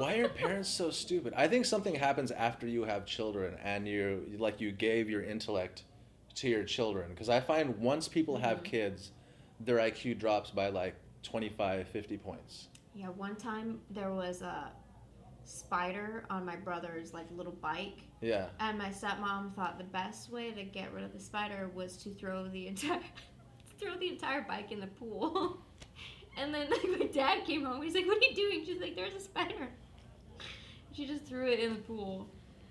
Why are parents so stupid? I think something happens after you have children and you gave your intellect to your children. Because I find once people have kids, their IQ drops by like 25, 50 points. Yeah, one time there was a spider on my brother's like little bike. Yeah. And my stepmom thought the best way to get rid of the spider was to throw the entire bike in the pool. And then like my dad came home. He's like, "What are you doing?" She's like, "There's a spider." She just threw it in the pool.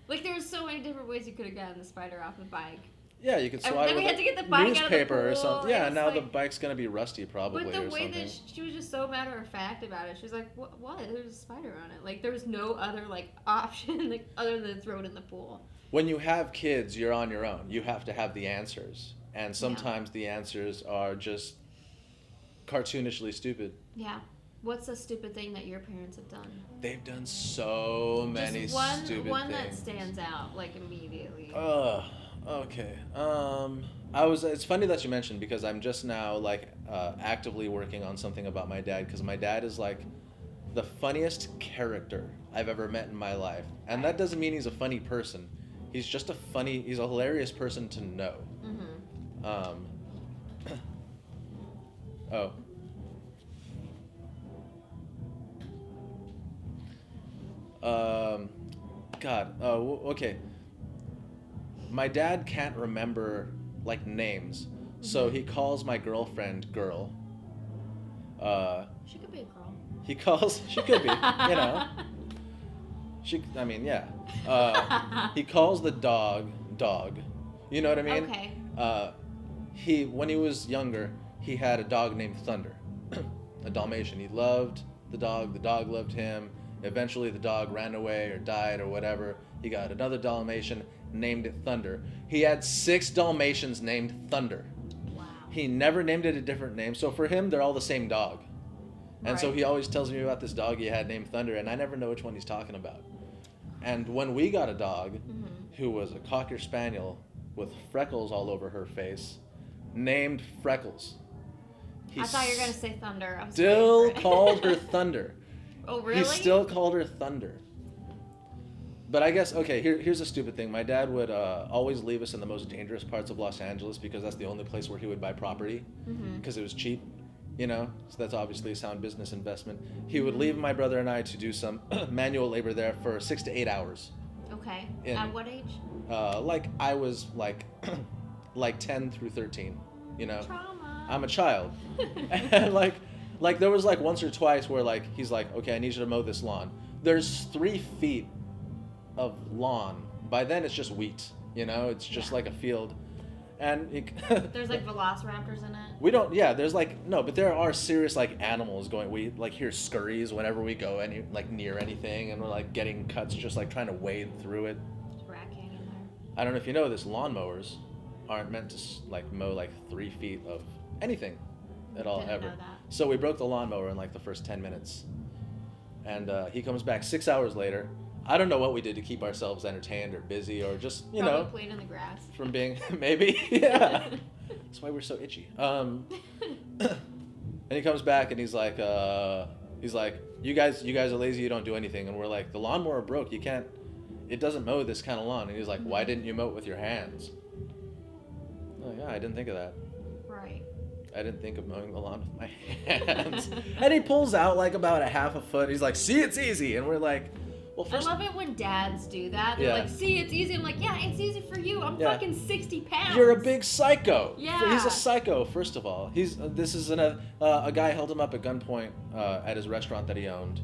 Like there was so many different ways you could have gotten the spider off the bike. Yeah, you could And swat then it we with had to get the bike out of the newspaper or pool. something. Yeah, It's now the like- bike's gonna be rusty probably But the or way something. that she was just so matter of fact about it, she was like, "What? There's a spider on it." Like there was no other like option like other than throw it in the pool. When you have kids, you're on your own. You have to have the answers, and sometimes the answers are just cartoonishly stupid. Yeah. What's a stupid thing that your parents have done? They've done so many Just one, stupid one things. that stands out like immediately. Okay. It's funny that you mentioned because I'm just now like actively working on something about my dad because my dad is like the funniest character I've ever met in my life, and that doesn't mean he's a funny person. He's a hilarious person to know. Oh. God. Oh, okay. My dad can't remember like names, so he calls my girlfriend girl. She could be a girl. She could be, you know. I mean, yeah. He calls the dog. You know what I mean? Okay. When he was younger, he had a dog named Thunder, a Dalmatian. He loved the dog. The dog loved him. Eventually, the dog ran away or died or whatever. He got another Dalmatian, named it Thunder. He had 6 Dalmatians named Thunder. Wow. He never named it a different name. So for him, they're all the same dog. And so he always tells me about this dog he had named Thunder, and I never know which one he's talking about. And when we got a dog, who was a Cocker Spaniel with freckles all over her face, named Freckles. I thought you were going to say Thunder. I was Still waiting for it. called her Thunder. Oh, really? He still called her Thunder. But I guess, okay, here's a stupid thing. My dad would always leave us in the most dangerous parts of Los Angeles because that's the only place where he would buy property because it was cheap, you know? So that's obviously a sound business investment. He would leave my brother and I to do some manual labor there for 6 to 8 hours. Okay. In- At what age? Like I was like 10 through 13, you know? Trauma. I'm a child. And like there was like once or twice where like he's like, okay, I need you to mow this lawn. There's 3 feet of lawn. By then it's just wheat, you know? It's just like a field. And There's like velociraptors in it. we don't, yeah, there's like, no, but there are serious like animals going, we like hear scurries whenever we go any like near anything, and we're like getting cuts just like trying to wade through it. There's a rat king in there. I don't know if you know this, lawnmowers aren't meant to like mow like 3 feet of anything at all Didn't ever. know that. So we broke the lawnmower in like the first 10 minutes. And he comes back 6 hours later. I don't know what we did to keep ourselves entertained or busy or just, you Probably know, played in the grass. from being, maybe, yeah. That's why we're so itchy. And he comes back and he's like, you guys are lazy, you don't do anything. And we're like, the lawnmower broke, it doesn't mow this kind of lawn. And he's like, why didn't you mow it with your hands? Oh yeah, I didn't think of that. Right. I didn't think of mowing the lawn with my hands. And he pulls out like about a half a foot. He's like, see, it's easy. And we're like, well, I first, love it when dads do that. They're Yeah. like, see, it's easy. I'm like, yeah, it's easy for you. I'm Yeah. fucking 60 pounds. you're a big psycho. Yeah. He's a psycho, first of all. This is a guy held him up at gunpoint at his restaurant that he owned.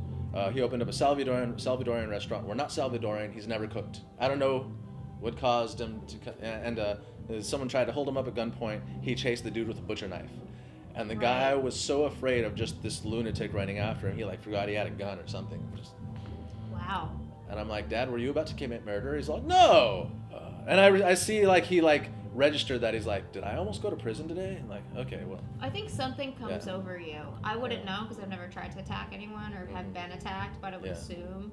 He opened up a Salvadorian restaurant. We're not Salvadorian. He's never cooked. I don't know what caused him to, and someone tried to hold him up at gunpoint. He chased the dude with a butcher knife. And the guy Right. was so afraid of just this lunatic running after him, he like forgot he had a gun or something. Wow. And I'm like, Dad, were you about to commit murder? He's like, no. And I see like he like registered that. He's like, did I almost go to prison today? I'm like, okay, well. I think something comes Yeah. over you. I wouldn't Yeah. know because I've never tried to attack anyone or have been attacked, but I would Yeah. assume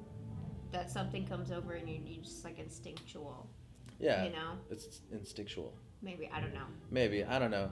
that something comes over and you just like instinctual. Yeah. You know? It's instinctual. Maybe, I don't know. Maybe, I don't know.